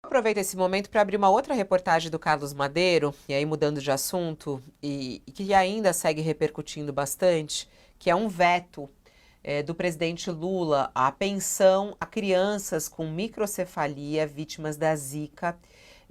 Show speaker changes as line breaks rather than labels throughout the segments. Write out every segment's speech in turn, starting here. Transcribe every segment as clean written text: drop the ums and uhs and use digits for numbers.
Aproveito esse momento para abrir uma outra reportagem do Carlos Madeiro, e aí mudando de assunto, e que ainda segue repercutindo bastante, que é um veto do presidente Lula à pensão a crianças com microcefalia vítimas da Zika,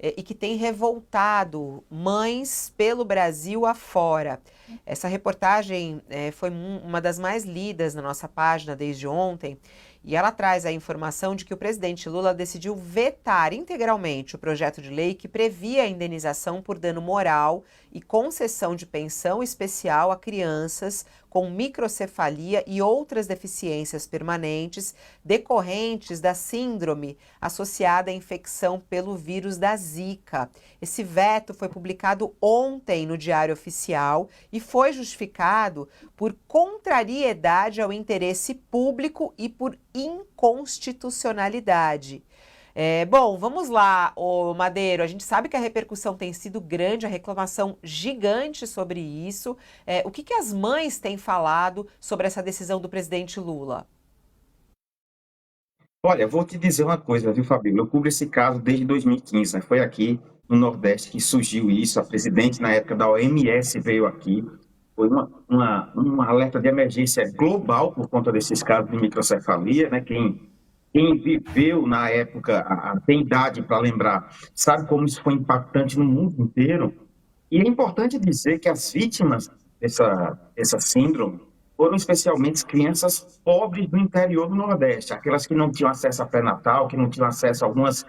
e que tem revoltado mães pelo Brasil afora. Essa reportagem foi uma das mais lidas na nossa página desde ontem, e ela traz a informação de que o presidente Lula decidiu vetar integralmente o projeto de lei que previa a indenização por dano moral e concessão de pensão especial a crianças com microcefalia e outras deficiências permanentes decorrentes da síndrome associada à infecção pelo vírus da Zika. Esse veto foi publicado ontem no Diário Oficial e foi justificado por contrariedade ao interesse público e por inconstitucionalidade. Bom, vamos lá, ô Madeiro. A gente sabe que a repercussão tem sido grande, a reclamação gigante sobre isso. O que as mães têm falado sobre essa decisão do presidente Lula?
Olha, vou te dizer uma coisa, viu, Fabíola? Eu cubro esse caso desde 2015, né? Foi aqui no Nordeste que surgiu isso. A presidente, na época da OMS, veio aqui. Foi um alerta de emergência global por conta desses casos de microcefalia, né? Quem viveu na época, tem idade para lembrar, sabe como isso foi impactante no mundo inteiro. E é importante dizer que as vítimas dessa síndrome foram especialmente crianças pobres do interior do Nordeste, aquelas que não tinham acesso a pré-natal, que não tinham acesso a algumas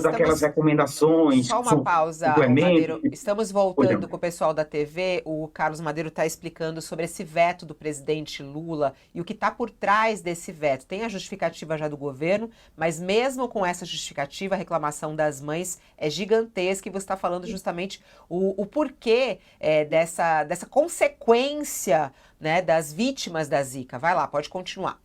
daquelas
Estamos
recomendações,
Só uma pausa, ô
suplementos.
Madeiro. Estamos
Pois
voltando
não.
com o pessoal da TV. O Carlos Madeiro está explicando sobre esse veto do presidente Lula e o que está por trás desse veto. Tem a justificativa já do governo, mas mesmo com essa justificativa, a reclamação das mães é gigantesca e você está falando justamente o porquê dessa consequência, né, das vítimas da Zika. Vai lá, pode continuar.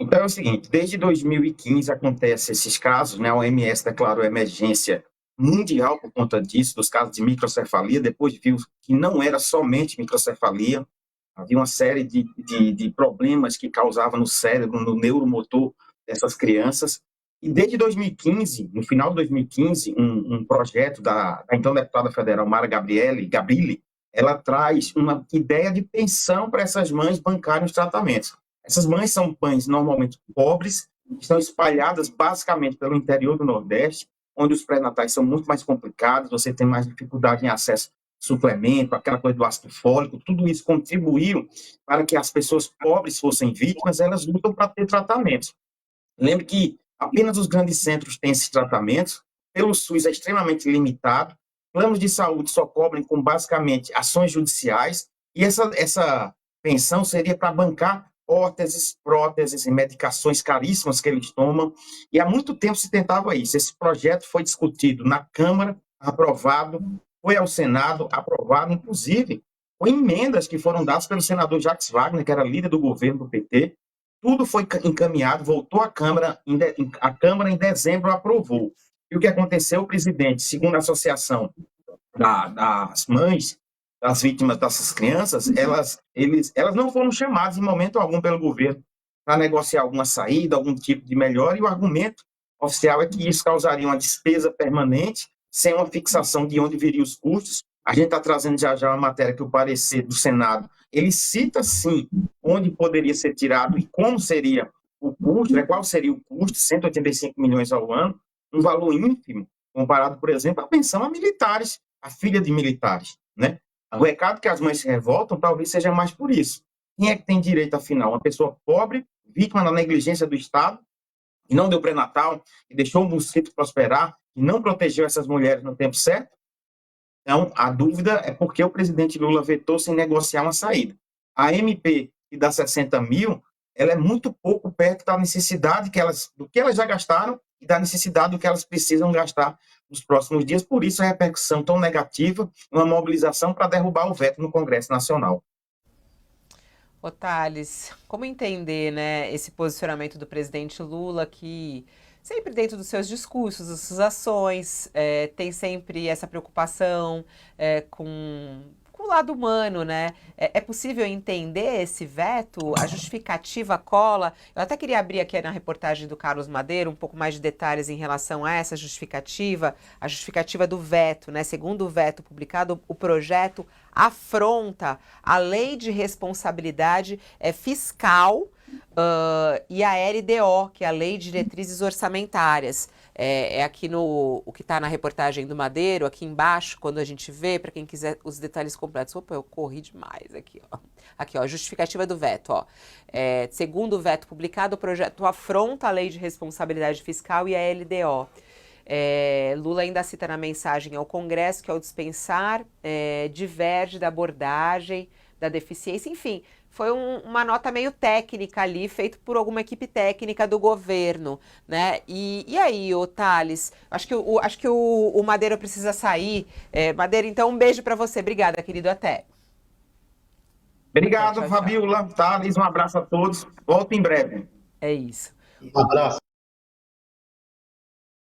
Então é o seguinte, desde 2015 acontecem esses casos, né? A OMS declarou emergência mundial por conta disso, dos casos de microcefalia, depois viu que não era somente microcefalia, havia uma série de problemas que causavam no cérebro, no neuromotor dessas crianças. E desde 2015, no final de 2015, um projeto da então deputada federal Mara Gabrilli, ela traz uma ideia de pensão para essas mães bancarem os tratamentos. Essas mães são mães normalmente pobres, estão espalhadas basicamente pelo interior do Nordeste, onde os pré-natais são muito mais complicados, você tem mais dificuldade em acesso a suplemento, aquela coisa do ácido fólico, tudo isso contribuiu para que as pessoas pobres fossem vítimas, elas lutam para ter tratamentos. Lembre que apenas os grandes centros têm esses tratamentos, pelo SUS é extremamente limitado, planos de saúde só cobrem com basicamente ações judiciais, e essa pensão seria para bancar próteses e medicações caríssimas que eles tomam, e há muito tempo se tentava isso. Esse projeto foi discutido na Câmara, aprovado, foi ao Senado, aprovado, inclusive, com emendas que foram dadas pelo senador Jacques Wagner, que era líder do governo do PT, tudo foi encaminhado, voltou à Câmara, a Câmara em dezembro aprovou. E o que aconteceu? O presidente, segundo a Associação das Mães, das vítimas dessas crianças, elas não foram chamadas em momento algum pelo governo para negociar alguma saída, algum tipo de melhora, e o argumento oficial é que isso causaria uma despesa permanente, sem uma fixação de onde viriam os custos. A gente está trazendo já uma matéria que o parecer do Senado, ele cita, sim, onde poderia ser tirado e como seria o custo, né, qual seria o custo, 185 milhões ao ano, um valor ínfimo, comparado, por exemplo, à pensão a militares, a filha de militares, né? O recado que as mães se revoltam talvez seja mais por isso. Quem é que tem direito, afinal? Uma pessoa pobre, vítima da negligência do Estado, e não deu pré-natal, e deixou o mosquito prosperar, e não protegeu essas mulheres no tempo certo? Então, a dúvida é porque o presidente Lula vetou sem negociar uma saída. A MP, que dá 60 mil, ela é muito pouco perto da necessidade do que elas já gastaram e da necessidade do que elas precisam gastar nos próximos dias. Por isso, a repercussão tão negativa, uma mobilização para derrubar o veto no Congresso Nacional.
Ô Thales, como entender, né, esse posicionamento do presidente Lula que sempre dentro dos seus discursos, das suas ações, tem sempre essa preocupação com os lado humano, né? É possível entender esse veto? A justificativa cola? Eu até queria abrir aqui na reportagem do Carlos Madeiro um pouco mais de detalhes em relação a essa justificativa, a justificativa do veto, né? Segundo o veto publicado, o projeto afronta a lei de responsabilidade fiscal e a LDO, que é a Lei de Diretrizes Orçamentárias. É aqui o que está na reportagem do Madeiro, aqui embaixo, quando a gente vê, para quem quiser os detalhes completos. Opa, eu corri demais aqui, ó. Aqui, ó, justificativa do veto, ó. Segundo o veto publicado, o projeto afronta a Lei de Responsabilidade Fiscal e a LDO. Lula ainda cita na mensagem ao Congresso que, ao dispensar, diverge da abordagem da deficiência, enfim, foi uma nota meio técnica ali, feita por alguma equipe técnica do governo, né? E aí, ô Thales, acho que o Madeiro precisa sair. Madeiro, então, um beijo para você. Obrigada, querido, até.
Obrigado,
Tchau, tchau.
Fabiola, Thales, um abraço a todos. Volto em breve.
É isso.
Um abraço.